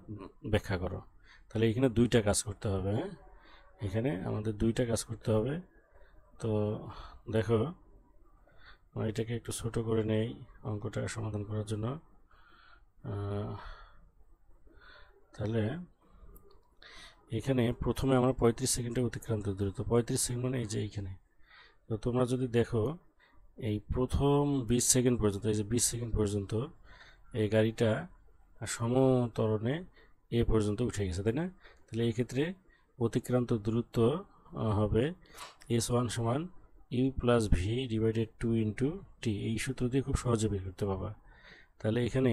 ব্যাখ্যা করো। তাহলে এখানে দুইটা কাজ করতে হবে, হ্যাঁ, এখানে আমাদের দুইটা কাজ করতে হবে। তো দেখো এটাকে একটু ছোট করে নেই অঙ্কটা সমাধান করার জন্য। তাহলে এখানে প্রথমে আমরা 35 সেকেন্ডে অতিক্রান্ত দূরত্ব, 35 সেকেন্ড মানে এই যে এইখানে। তো তোমরা যদি দেখো এই প্রথম 20 সেকেন্ড পর্যন্ত, এই যে 20 সেকেন্ড পর্যন্ত এই গাড়িটা সমতরণে এ পর্যন্ত উঠে গেছে, তাই না? তাহলে এই ক্ষেত্রে অতিক্রান্ত দূরত্ব হবে S1 সমান you plus v divided 2 into t. এই সূত্র দিয়ে খুব সহজে বের করতে পারবা। তাহলে এখানে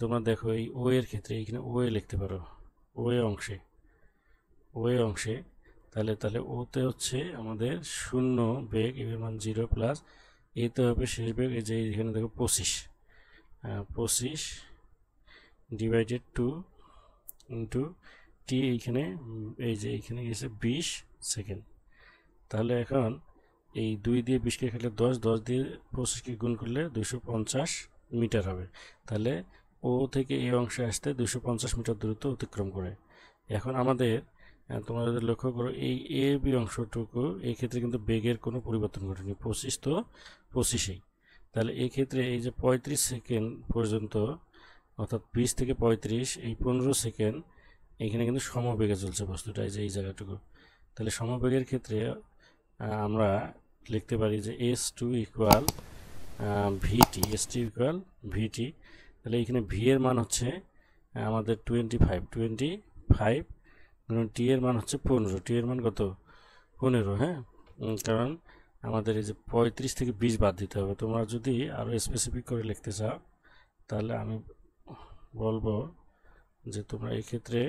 তোমরা দেখো এই ও এর ক্ষেত্রে এখানে ও এ লিখতে পারো, ও এ অংশে তাহলে ওতে হচ্ছে আমাদের 0 বেগ, এর মান 0 প্লাস এতে হবে শেষ বেগ, এই যে এখানে দেখো 25 ডিভাইডেড 2 ইন্টু টি, এইখানে এই যে এইখানে গেছে 20 সেকেন্ড। তাহলে এখন এই 2 দিয়ে 20কে খেলে 10 দিয়ে 25কে গুণ করলে 250 মিটার হবে। তাহলে ও থেকে এই অংশে আসতে 250 মিটার দূরত্ব অতিক্রম করে। এখন আমাদের তোমরা যদি লক্ষ্য করো এই এ বি অংশটুকু, এই ক্ষেত্রে কিন্তু বেগের কোনো পরিবর্তন ঘটেনি, 25 তো 25ই। তাহলে এই ক্ষেত্রে এই যে 35 সেকেন্ড পর্যন্ত, অর্থাৎ 20 থেকে 35, এই 15 সেকেন্ড এখানে কিন্তু সমবেগে চলছে বস্তুটা, এই যে এই জায়গাটুকু। তাহলে সমবেগের ক্ষেত্রে আমরা লিখতে পারি যে S2 ইকুয়াল ভিটি, S2 ইকুয়াল ভিটি। তাহলে এখানে ভি এর মান হচ্ছে আমাদের 25, টি এর মান হচ্ছে 15, টি এর মান কত 15, হ্যাঁ, কারণ আমাদের এই যে 35 থেকে 20 বাদ দিতে হবে। তোমরা যদি আরও স্পেসিফিক করে লিখতে চাও তাহলে আমি বলবো যে তোমরা এই ক্ষেত্রে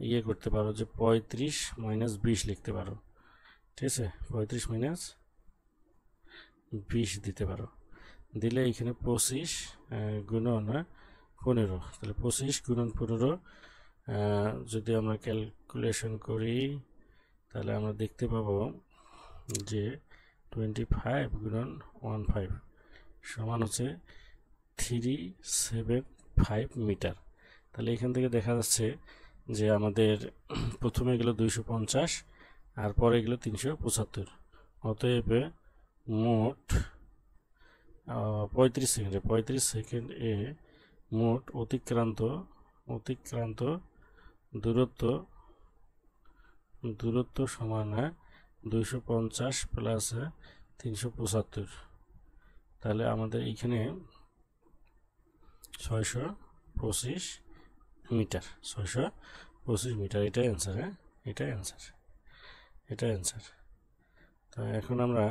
ইয়ে করতে পারো যে 35 মাইনাস 20 লিখতে পারো, ঠিক আছে, 35 মাইনাস 20 দিতে পারো। দিলে এখানে 25 গুণন 15, তাহলে 25 গুণন 15 যদি আমরা ক্যালকুলেশন করি তাহলে আমরা দেখতে পাবো যে 25 গুণন 15 সমান হচ্ছে 375 মিটার। তাহলে এখান থেকে দেখা যাচ্ছে যে আমাদের প্রথমে গেল 250 আর পরে গেল 375, অতএব মোট 35 সেকেন্ডে মোট অতিক্রান্ত দূরত্ব সমান 250 প্লাস 375। তাহলে আমাদের এইখানে 625 মিটার, 625 মিটার, এটাই অ্যান্সার, হ্যাঁ, এটাই অ্যান্সার। তো এখন আমরা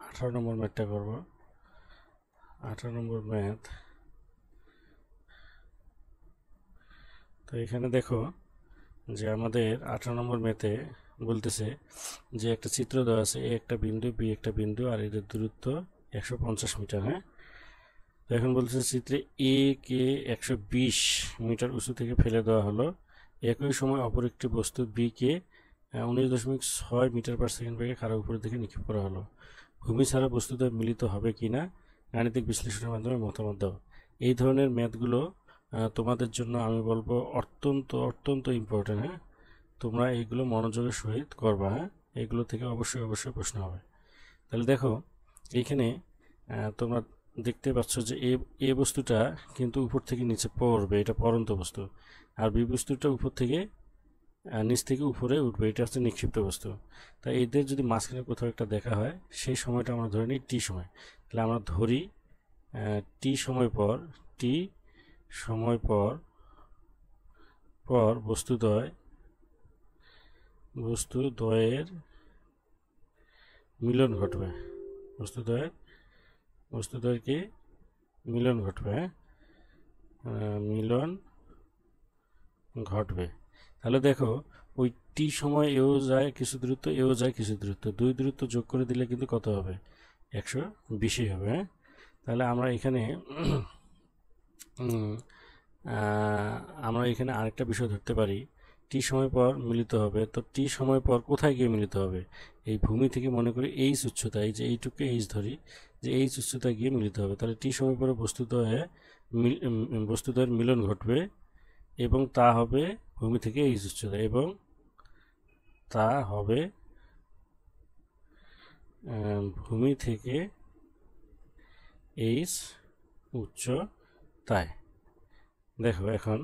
18 নম্বর ম্যাথটা করব। 18 নম্বর ম্যাথ। তো এখানে দেখো যে আমাদের 18 নম্বর ম্যাথে বলতেছে যে একটা চিত্র দেওয়া আছে, এ একটা বিন্দু, বি একটা বিন্দু, আর এদের দূরত্ব 150 মিটার, হ্যাঁ। তো এখন বলতেছে চিত্রে এ কে 120 মিটার উঁচু থেকে ফেলে দেওয়া হলো, একই সময় অপর একটি বস্তু বি কে 19.6 মিটার পার সেকেন্ড বেগে খাড়া উপরের দিকে নিক্ষেপ করা হলো। ভূমি ছাড়া বস্তুতে মিলিত হবে কিনা গাণিতিক বিশ্লেষণের মাধ্যমে মতামত দাও। এই ধরনের ম্যাথগুলো তোমাদের জন্য আমি বলবো অত্যন্ত ইম্পর্টেন্ট, হ্যাঁ, তোমরা এইগুলো মনোযোগের সহিত করবা, হ্যাঁ, এইগুলো থেকে অবশ্যই প্রশ্ন হবে। তাহলে দেখো এইখানে তোমরা দেখতে পাচ্ছ যে এ বস্তুটা কিন্তু উপর থেকে নিচে পড়বে, এটা পড়ন্ত বস্তু, আর বি বস্তুটা উপর থেকে নিচ থেকে উপরে উঠবে, এটা হচ্ছে নিক্ষিপ্ত বস্তু। তাই এদের যদি মাঝখানে কোথাও একটা দেখা হয় সেই সময়টা আমরা ধরে নিই টি সময়। তাহলে আমরা ধরি টি সময় পর বস্তুদ্বয়ের মিলন ঘটবে, বস্তুদ্বয়ের কি মিলন ঘটবে, হ্যাঁ, মিলন ঘটবে। তাহলে দেখো ওই টি সময় এও যায় কিছু দূরত্ব, এও যায় কিছু দূরত্ব, দুই দূরত্ব যোগ করে দিলে কিন্তু কত হবে, 120 হবে, হ্যাঁ। তাহলে আমরা এখানে আরেকটা বিষয় ধরতে পারি, টি সময় পর মিলিত হবে। তো টি সময় পর কোথায় গিয়ে মিলিত হবে, এই ভূমি থেকে মনে করি এইচ উচ্চতা, এই যে এইটুকু এইচ ধরি, যে এইচ উচ্চতায় গিয়ে মিলিত হবে। তাহলে টি সময় পরে বস্তুদ্বয়ের মিলন ঘটবে এবং তা হবে ভূমি থেকে এইচ উচ্চতা, এবং তা হবে ভূমি থেকে এইচ উচ্চতায়। দেখো এখন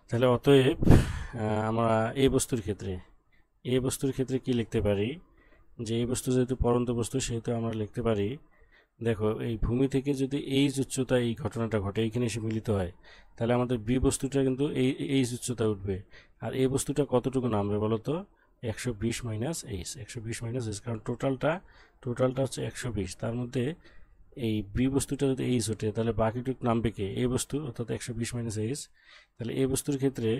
তাহলে অতএব আমরা এই বস্তুর ক্ষেত্রে কি লিখতে পারি, যে এই বস্তু যেহেতু পরন্ত বস্তু সেহেতু আমরা লিখতে পারি, দেখো এই ভূমি থেকে যদি এইচ উচ্চতায় এই ঘটনাটা ঘটে, এইখানে এসে মিলিত হয়, তাহলে আমাদের বি বস্তুটা কিন্তু এইচ উচ্চতায় উঠবে, আর এই বস্তুটা কতটুকু নামবে বলো তো, 120 মাইনাস এইচ, 120 মাইনাস এইচ, কারণ টোটালটা হচ্ছে 120, তার মধ্যে এই বি বস্তুটা যদি এইচ ওঠে তাহলে বাকিটুকু নামবে কে, এ বস্তু, অর্থাৎ 120 মাইনাস এইচ। তাহলে এ বস্তুর ক্ষেত্রে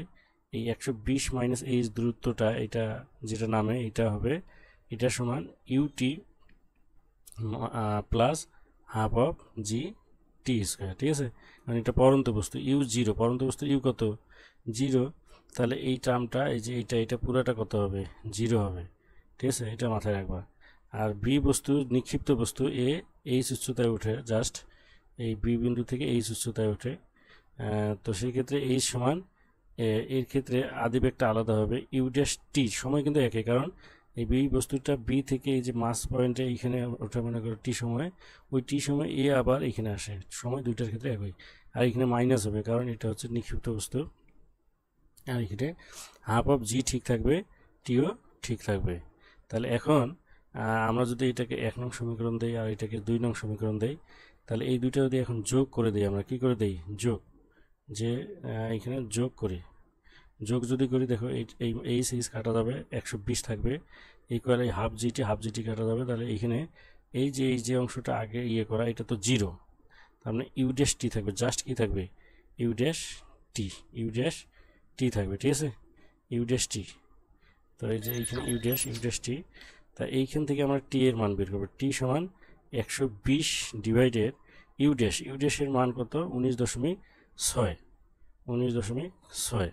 এই 120 মাইনাস এইচ দূরত্বটা, এটা যেটা নামে এটা হবে, এটা সমান UT plus half of G T square, ঠিক আছে। মানে এটা পরন্ত বস্তু, ইউ জিরো, পরন্ত বস্তু ইউ কত, জিরো, তাহলে এই টার্মটা, এই যে এটা পুরাটা কত হবে, জিরো হবে, ঠিক আছে, এটা মাথায় রাখবা। আর বি বস্তু, নিক্ষিপ্ত বস্তু, এইচ উচ্চতায় ওঠে, জাস্ট এই বি বিন্দু থেকে এইচ উচ্চতায় ওঠে, তো সেই ক্ষেত্রে এইচ সমান, এর ক্ষেত্রে আদি বেগটা আলাদা হবে, ইউ ড্যাশ টি, সময় কিন্তু একই, কারণ এই বি বস্তুটা বি থেকে এই যে মাস পয়েন্টে এইখানে ওঠা, মনে করো টি সময়, ওই টি সময় এ আবার এখানে আসে, সময় দুইটার ক্ষেত্রে একই, আর এখানে মাইনাস হবে কারণ এটা হচ্ছে নিক্ষিপ্ত বস্তু, আর এখানে হাফ অফ জি ঠিক থাকবে, টিও ঠিক থাকবে। তাহলে এখন আমরা যদি এটাকে 1 নং সমীকরণ দেই আর এটাকে 2 নং সমীকরণ দেই, তাহলে এই দুইটা যদি এখন যোগ করে দিই, আমরা কি করে দেই, যোগ, যে এখানে যোগ যদি করি, দেখো এই এইচ কাটা যাবে, 120 থাকবে, ইকুয়াল এই হাফ জিটি কাটা যাবে, তাহলে এইখানে এই যে অংশটা আগে ইয়ে করা, এটা তো জিরো, তার মানে ইউ ড্যাশ টি থাকবে, জাস্ট কি থাকবে, ইউ ড্যাশ টি থাকবে, ঠিক আছে, ইউ ড্যাশ টি। তো এই যে এইখানে ইউ ড্যাশ টি, তা এইখান থেকে আমরা টি এর মান বের করবো, টি সমান 120 ডিভাইডেড ইউ ড্যাশের মান কত, 19.6,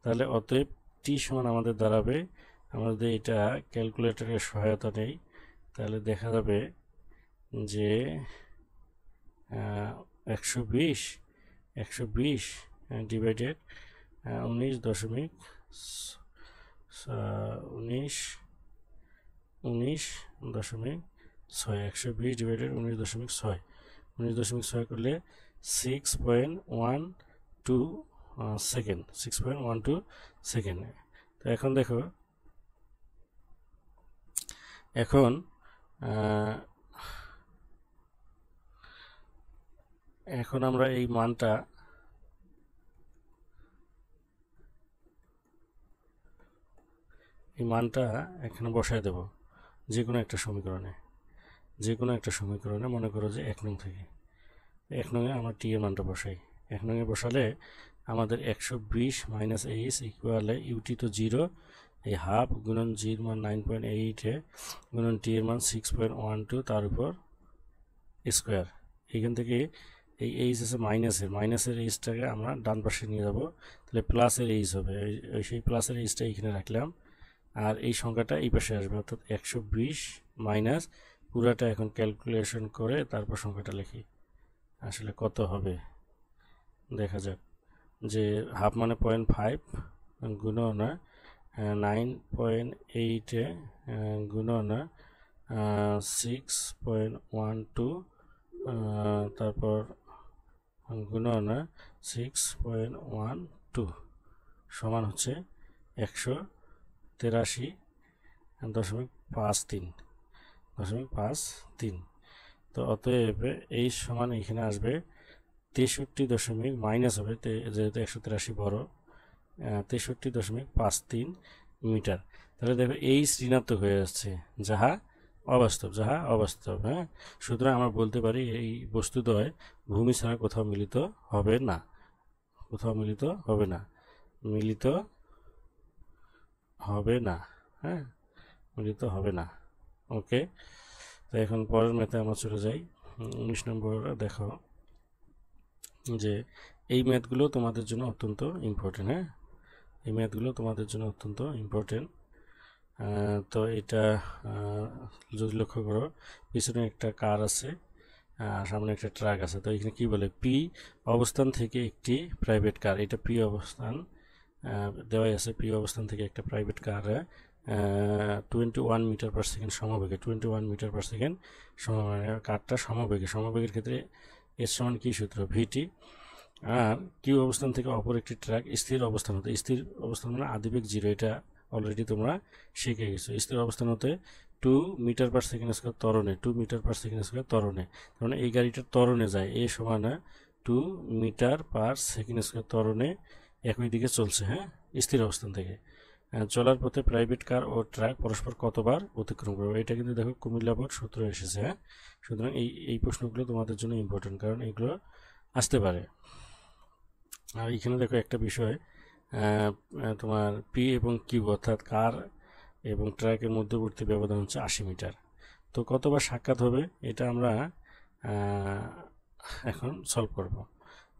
তাহলে অতএব টি সমান আমাদের দাঁড়াবে, আমাদের এটা ক্যালকুলেটরের সহায়তা নেই, তাহলে দেখা যাবে যে 120 ডিভাইডেড 19.6, 120 ডিভাইডেড 19.6 করলে 6.12 সেকেন্ড, 6.12 সেকেন্ড। তো এখন দেখো, এখন আমরা এই মানটা এখানে বসায় দেব, যে কোনো একটা সমীকরণে, মনে করো যে 1 নং থেকে, 1 নংয়ে আমরা টি এর মানটা বসাই, 1 নংয়ে বসালে আমাদের 120 মাইনাস এইচ ইকুয়ালে ইউটি তো জিরো, এই হাফ গুণন জির মান 9.8 গুণন টি এর মান 6.12, তার উপর স্কোয়ার, এখান থেকে এই এইচ আছে মাইনাসের এইচটাকে আমরা ডান পাশে নিয়ে যাব, তাহলে প্লাসের এইচ হবে, সেই প্লাসের এইচটা এখানে রাখলাম, আর এই সংখ্যাটা এই পাশে আসবে, অর্থাৎ 120 মাইনাস পুরাটা এখন ক্যালকুলেশন করে তারপর সংখ্যাটা লিখি, আসলে কত হবে দেখা যাক, যে হাফ মানে 0.5 গুণন 9.8 গুণন 6.12, তারপর গুণন 6.12 সমান হচ্ছে 183.53। তো অতএব এই সমান এখানে আসবে 63 মাইনাস হবে, যেহেতু 183 বড়, 63.53 মিটার। তাহলে দেখো এই ঋণাত্মক হয়ে যাচ্ছে, যাহা অবাস্তব, হ্যাঁ। সুতরাং আমরা বলতে পারি এই বস্তুদ্বয় ভূমি ছাড়া কোথাও মিলিত হবে না, ওকে। তো এখন পরের ম্যাথে আমরা চলে যাই, 19 নম্বর। দেখো যে এই ম্যাথগুলো তোমাদের জন্য অত্যন্ত ইম্পর্টেন্ট, হ্যাঁ, এই ম্যাথগুলো তোমাদের জন্য অত্যন্ত ইম্পর্টেন্ট। তো এটা যদি লক্ষ্য করো পিছনে একটা কার আছে, সামনে একটা ট্রাক আছে। তো এখানে কি বলে, পি অবস্থান থেকে একটি প্রাইভেট কার, এটা পি অবস্থান দেওয়াই আছে, পি অবস্থান থেকে একটা private car 21 metre per second সমবেগে, 21 মিটার পার সেকেন্ড কারটা সমবেগে, সমবেগের ক্ষেত্রে এর সমান কি সূত্র, ভিটি। আর কিউ অবস্থান থেকে অপর একটি ট্রাক স্থির অবস্থান হতে, স্থির অবস্থান মানে আদিবেগ 0, এটা অলরেডি তোমরা শিখে গেছো। স্থির অবস্থান হতে 2 মিটার পার সেকেন্ড স্কোয়ার ত্বরণে, 2 মিটার পার সেকেন্ড স্কোয়ার ত্বরণে, কারণ এই গাড়িটা ত্বরণে যায়, এ সমান 2 মিটার পার সেকেন্ড স্কোয়ার ত্বরণে একই দিকে চলছে, হ্যাঁ, স্থির অবস্থান থেকে। চলার পথে প্রাইভেট কার ও ট্রাক পরস্পর কতবার অতিক্রম করবে, এটা কিন্তু দেখো কুমিল্লা বোর্ড সূত্র এসেছে, হ্যাঁ। সুতরাং এই প্রশ্নগুলো তোমাদের জন্য ইম্পর্টেন্ট, কারণ এগুলো আসতে পারে। আর এখানে দেখো একটা বিষয়, তোমার পি এবং কিউ অর্থাৎ কার এবং ট্রাকের মধ্যবর্তী ব্যবধান হচ্ছে 80 মিটার। তো কতবার সাক্ষাৎ হবে এটা আমরা এখন সলভ করব।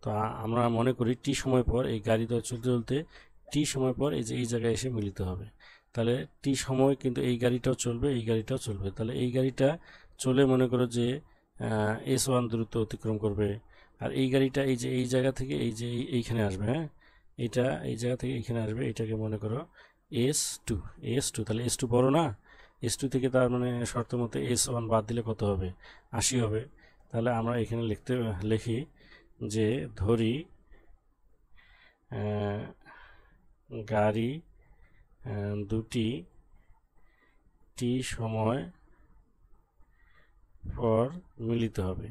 তো আমরা মনে করি টি সময় পর এই গাড়িটা চলতে চলতে টি সময় পর এই যে এই জায়গায় এসে মিলিত হবে। তাহলে টি সময় কিন্তু এই গাড়িটাও চলবে, এই গাড়িটাও চলবে। তাহলে এই গাড়িটা চলে মনে করো যে S1 দূরত্ব অতিক্রম করবে, আর এই গাড়িটা এই যে এই জায়গা থেকে এই যে এইখানে আসবে, হ্যাঁ, এটা এই জায়গা থেকে এইখানে আসবে, এটাকে মনে করো S2, S2। তাহলে S2 বড় না, S2 থেকে তার মানে শর্ত মতে S1 বাদ দিলে কত হবে, 80 হবে। তাহলে আমরা এখানে লিখি যে ধরি গাড়ি দুটি টি সময় পর মিলিত হবে,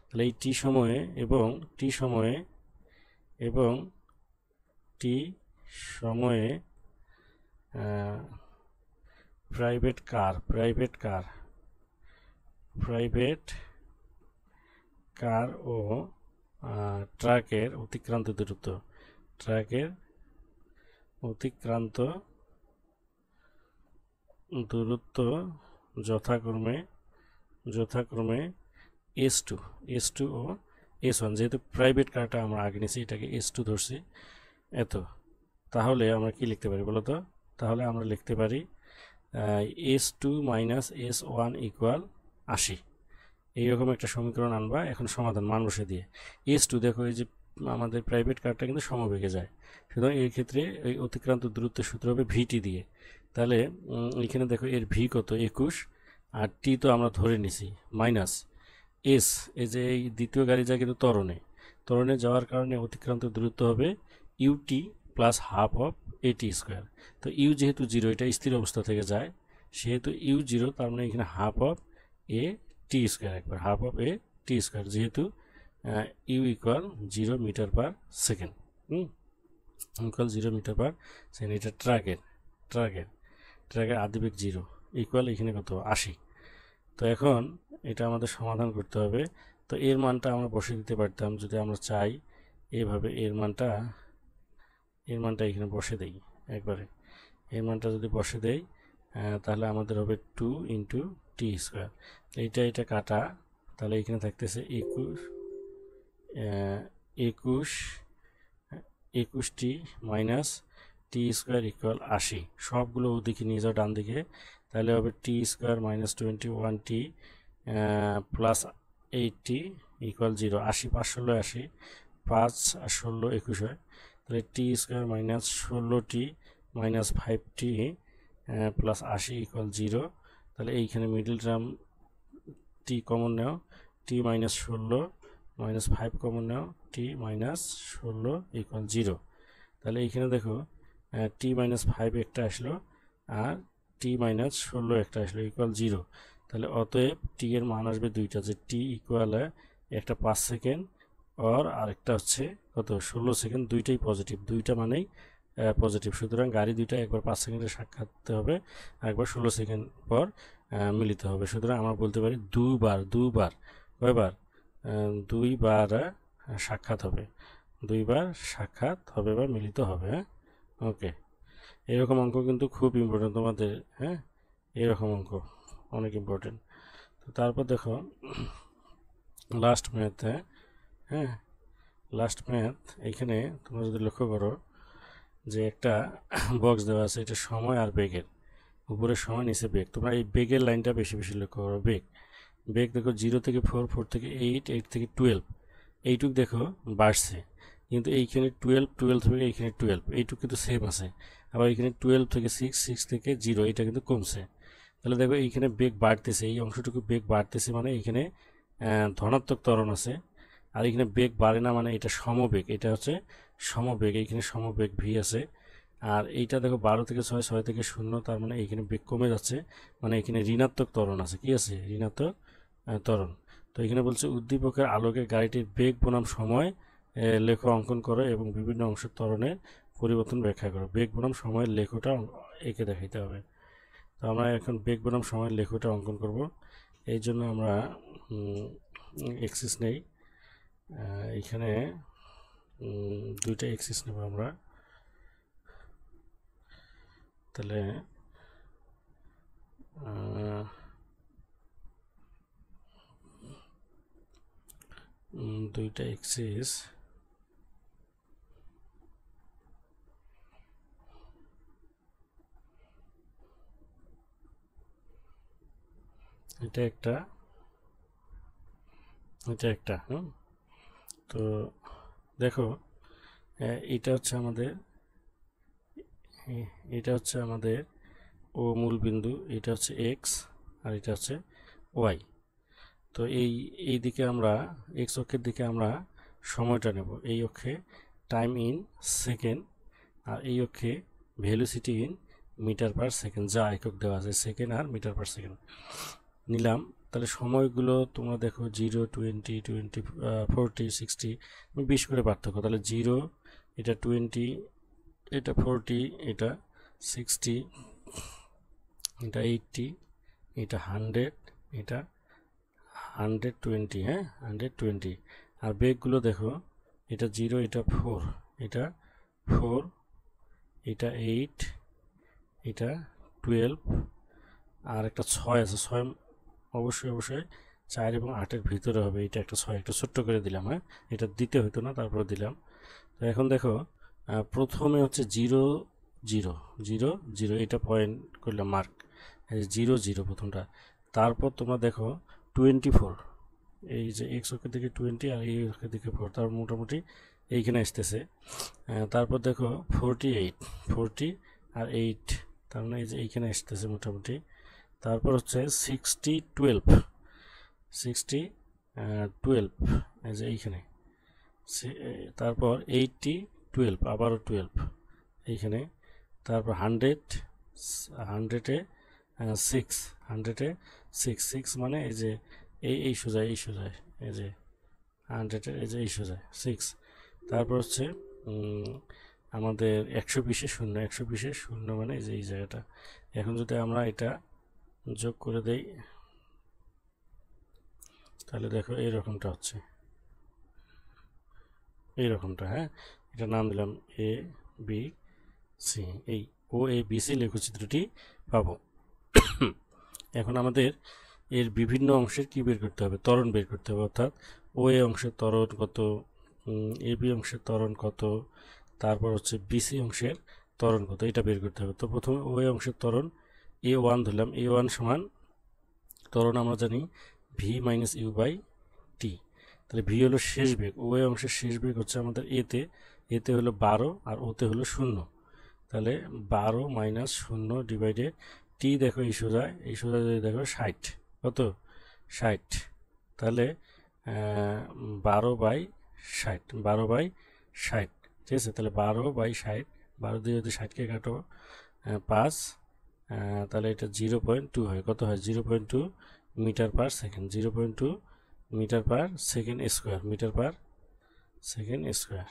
তাহলে এই টি সময়ে এবং টি সময়ে প্রাইভেট কার ও ট্রাকের অতিক্রান্ত দূরত্ব যথাক্রমে S2 ও S1, যেহেতু প্রাইভেট কারটা আমরা আগে নিয়েছি, এটাকে S2 ধরছি এত। তাহলে আমরা কি লিখতে পারি বলো তো, তাহলে আমরা লিখতে পারি S2 মাইনাস S1 ইকুয়াল 80। এইরকম একটা সমীকরণ আনবা, এখন সমাধান মান বসে দিয়ে। S2 দেখো এই যে আমাদের প্রাইভেট কারটা কিন্তু সমবেগে যায়, সুতরাং এই ক্ষেত্রে এই অতিক্রান্ত দূরত্বের সূত্র হবে ভিটি দিয়ে। তাহলে এখানে দেখো এর ভি কত, 21, আর টি তো আমরা ধরে নিছি, মাইনাস এস, এই যে এই দ্বিতীয় গাড়ি যায় কিন্তু ত্বরণে যাওয়ার কারণে অতিক্রান্ত দূরত্ব হবে ইউটি প্লাস হাফ অফ এটি স্কোয়ার। তো ইউ যেহেতু 0, এটা স্থির অবস্থা থেকে যায়, সেহেতু ইউ 0, তার মানে এখানে half of a t square, একবার half of a t square, যেহেতু u equal 0 metre per second, equal 0 metre per second. এটা ট্রাকের আদিবেগ 0 ইকুয়াল এখানে কত, 80। তো এখন এটা আমাদের সমাধান করতে হবে। তো এর মানটা আমরা বসে দিতে পারতাম যদি আমরা চাই, এভাবে এর মানটা এখানে বসে দেই একবারে। এর মানটা যদি বসে দেই তাহলে আমাদের হবে 2 ইন্টু টি স্কোয়ার। এটা কাটা, তাহলে এখানে থাকতেছে 21টি মাইনাস টি স্কোয়ার ইকুয়াল 80। সবগুলো ওদিকে নিয়ে যাও ডান দিকে, তাহলে হবে টি স্কোয়ার মাইনাস 21টি প্লাস 80 ইকুয়াল 0। 80 5 16 80, 5 আর 16 21 হয়। তাহলে টি স্কোয়ার মাইনাস 16টি মাইনাস 5টি প্লাস 80 ইকুয়াল 0। তাহলে এইখানে মিডল টার্ম টি কমন নাও, টি মাইনাস 16 মাইনাস 5 কমন নাও, টি মাইনাস 16 ইকুয়াল 0। তাহলে এইখানে দেখো টি মাইনাস 5 একটা আসলো আর টি মাইনাস 16 একটা আসলো, ইকুয়াল 0। তাহলে অতএব টি এর মান আসবে দুইটা, যে টি ইকুয়াল একটা 5 সেকেন্ড আর আরেকটা হচ্ছে কত, 16 সেকেন্ড। দুইটাই পজিটিভ, দুইটা মানেই পজিটিভ। সুতরাং গাড়ি দুইটা একবার 5 সেকেন্ডে সাক্ষাৎ হবে আর একবার 16 সেকেন্ড পর মিলিত হবে। সুতরাং আমরা বলতে পারি দুইবার কয়বার, দুইবার সাক্ষাৎ হবে বা মিলিত হবে, হ্যাঁ। ওকে, এরকম অঙ্ক কিন্তু খুব ইম্পর্টেন্ট তোমাদের, হ্যাঁ, এরকম অঙ্ক অনেক ইম্পর্টেন্ট। তো তারপর দেখো লাস্ট ম্যাথ, এইখানে তোমরা যদি লক্ষ্য করো যে একটা বক্স দেওয়া আছে, এটা সময় আর বেগের, উপরে সময় নিচে বেগ। তোমরা এই বেগের লাইনটা বেশি বেশি লক্ষ্য করো। বেগ বেগ দেখো 0 থেকে 4, 4 থেকে 8, 8 থেকে 12, এইটুক দেখো বাড়ছে, কিন্তু এইখানে 12, 12 থেকে এইখানে 12, এইটুক কিন্তু সেম আছে। আবার এইখানে 12 থেকে 6, 6 থেকে 0, এটা কিন্তু কমছে। তাহলে দেখো এইখানে বেগ বাড়তেছে, এই অংশটুকু বেগ বাড়তেছে, মানে এইখানে ধনাত্মক ত্বরণ আছে। আর এখানে বেগ বাড়ে না, মানে এটা সমবেগ, এটা হচ্ছে সমবেগ, এইখানে সমবেগ ভি আছে। আর এইটা দেখো 12 থেকে 6, 6 থেকে 0, তার মানে এইখানে বেগ কমে যাচ্ছে, মানে এখানে ঋণাত্মক ত্বরণ আছে। কি আছে? ঋণাত্মক ত্বরণ। তো এখানে বলছে উদ্দীপকের আলোকে গাড়িটির বেগ বনাম সময় লেখ অঙ্কন করো এবং বিভিন্ন অংশের ত্বরণের পরিবর্তন ব্যাখ্যা করো। বেগ বনাম সময়ের লেখটা এঁকে দেখাইতে হবে। তো আমরা এখন বেগ বনাম সময়ের লেখটা অঙ্কন করব। এই জন্য আমরা এক্সিস নেই, এখানে দুইটা এক্সিস নেব আমরা। তাহলে দুইটা এক্সিস, এটা একটা, এটা একটা। তো দেখো এটা হচ্ছে আমাদের, এটা হচ্ছে আমাদের ও মূল বিন্দু, এটা হচ্ছে এক্স আর এটা হচ্ছে ওয়াই। তো এই দিকে আমরা এক্স অক্ষের দিকে আমরা সময়টা নেব, এই অক্ষে টাইম ইন সেকেন্ড, আর এই অক্ষে velocity in metre per second, যা একক দেওয়া আছে সেকেন্ড আর মিটার পার সেকেন্ড নিলাম। তাহলে সময়গুলো তোমরা দেখো 0, 20, 20, 40, 60, 20 করে পার্থক্য। তাহলে 0, এটা 20, এটা 40, এটা 60, এটা 80, এটা 100, এটা 120, হ্যাঁ 120। আর বেগগুলো দেখো, এটা 0, এটা 4, এটা 4, এটা 8, এটা 12, আর একটা 6 আছে, 6 অবশ্যই অবশ্যই 4 এবং 8-এর ভিতরে হবে। এটা একটা 6, একটা ছোট্ট করে দিলাম, হ্যাঁ এটা দিতে হতো না, তারপরে দিলাম। তো এখন দেখো প্রথমে হচ্ছে 0, 0, 0, 0, এটা পয়েন্ট করলাম মার্ক, 0, 0 প্রথমটা। তারপর তোমরা দেখো 24, এই যে এক্স অক্ষের দিকে 20 আর এই অক্ষের দিকে 4, তার মোটামুটি এইখানে আসতেছে। তারপর দেখো 48, 40 আর 8, তার মানে এই যে এইখানে আসতেছে মোটামুটি। তারপর হচ্ছে 60, 12, 60, 12, এই যে এইখানে। তারপর 80, 12, আবারও 12 এইখানে। তারপর 100, 100-এ 6, 100-এ 6, 6 মানে এই যে এই সোজা, এই সোজা, এই যে 100-এর এই যে এই সোজা 6। তারপর হচ্ছে আমাদের 120-এ 0, 120-এ 0 মানে এই যে এই জায়গাটা। এখন যদি আমরা এটা যোগ করে দেই, তাহলে দেখো এইরকমটা হচ্ছে, এইরকমটা, হ্যাঁ এটা নাম দিলাম এ বি সি। এই ও এ বি সি লেখচিত্রটি পাবো। এখন আমাদের এর বিভিন্ন অংশের কি বের করতে হবে? ত্বরণ বের করতে হবে, অর্থাৎ ও এ অংশের ত্বরণ কত, এ বি অংশের ত্বরণ কত, তারপর হচ্ছে বিসি অংশের ত্বরণ কত, এটা বের করতে হবে। তো প্রথমে ও এ অংশের ত্বরণ A1 ধরলাম, A1 সমান ত্বরণ আমরা জানি V minus you by T. তাহলে ভি হলো শেষ বেগ, ও এ অংশের শেষ বেগ হচ্ছে আমাদের এতে, এতে হলো 12 আর ওতে হলো 0। তাহলে 12 মাইনাস 0 ডিভাইডেড টি, দেখো এই সোজা, এই সোজা যদি দেখো 60, কত 60, তাহলে 12/60, 12/60, ঠিক আছে। তাহলে 12/60, 12 দিয়ে যদি 60-কে কাটো 5, তাহলে এটা 0.2 হয়, কত হয় 0.2 metre per second, 0.2 metre per second square, metre per second square.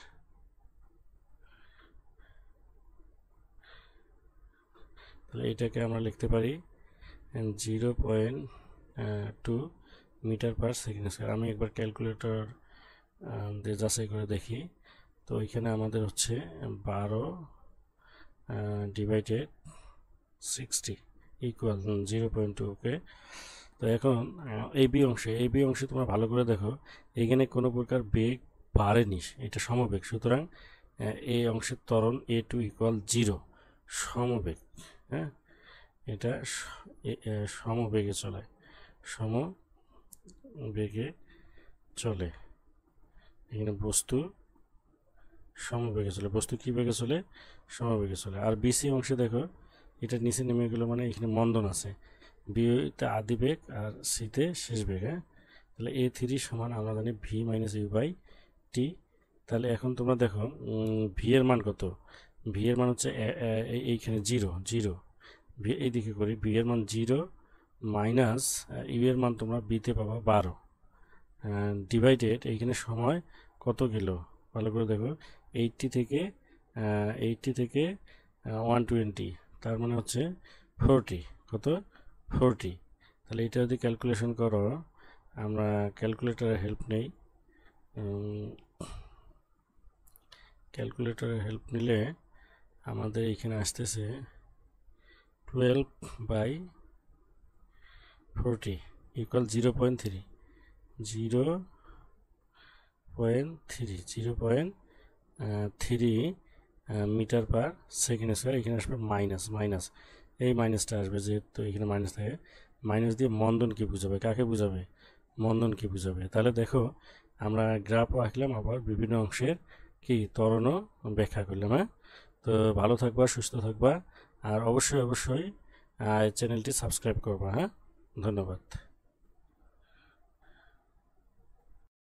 তাহলে এটাকে আমরা লিখতে পারি 0.2 মিটার পার সেকেন্ড স্কোয়ার। আমি একবার ক্যালকুলেটর দিয়ে যাচাই করে দেখি। তো এখানে আমাদের হচ্ছে 12 ডিভাইডেড 60 ইকুয়াল 0.2, ওকে। তো এখন এই বি অংশে তোমরা ভালো করে দেখো, এখানে কোনো প্রকার বেগ বাড়েনি, এটা সমবেগ, সুতরাং এই অংশের ত্বরণ a2 ইকুয়াল 0 সমবেগ। হ্যাঁ, এটা সমবেগে চলে, সমবেগে চলে। এখানে বস্তু সমবেগে চলে, বস্তু কি বেগে চলে? সমবেগে চলে। আর বিসি অংশে দেখো এটা নিচে নেমে গেলো, মানে এখানে মন্দন আছে, বিতে আদি বেগ আর সিতে শেষ বেগ। হ্যাঁ, তাহলে a3 সমান আমরা জানি v minus you by T. তাহলে এখন তোমরা দেখো ভি এর মান কত? ভি এর মান হচ্ছে এইখানে 0 ভি এইদিকে করি, ভি এর মান 0 মাইনাস ইউ এর মান তোমরা বিতে পাবা 12 ডিভাইডেড এইখানে সময় কত গেল ভালো করে দেখো, 80 থেকে 120, তার মানে হচ্ছে 40। কত? 40। তাহলে এটা যদি ক্যালকুলেশন করো, আমরা ক্যালকুলেটরের হেল্প নেই, ক্যালকুলেটরের হেল্প নিলে আমাদের এখানে আসতেছে 12/40 equal 0.3 metre per second square. এখানে আসবে মাইনাস, এই মাইনাসটা আসবে যেহেতু এখানে মাইনাস থাকে, মাইনাস দিয়ে মন্দন কি বুঝাবে, কাকে বুঝাবে? মন্দন কি বুঝাবে। তাহলে দেখো আমরা গ্রাফও আঁকলাম, আবার বিভিন্ন অংশের কি ত্বরণও ব্যাখ্যা করলাম। হ্যাঁ, তো ভালো থাকবা, সুস্থ থাকবা, আর অবশ্যই চ্যানেলটি সাবস্ক্রাইব করবা। হ্যাঁ, ধন্যবাদ।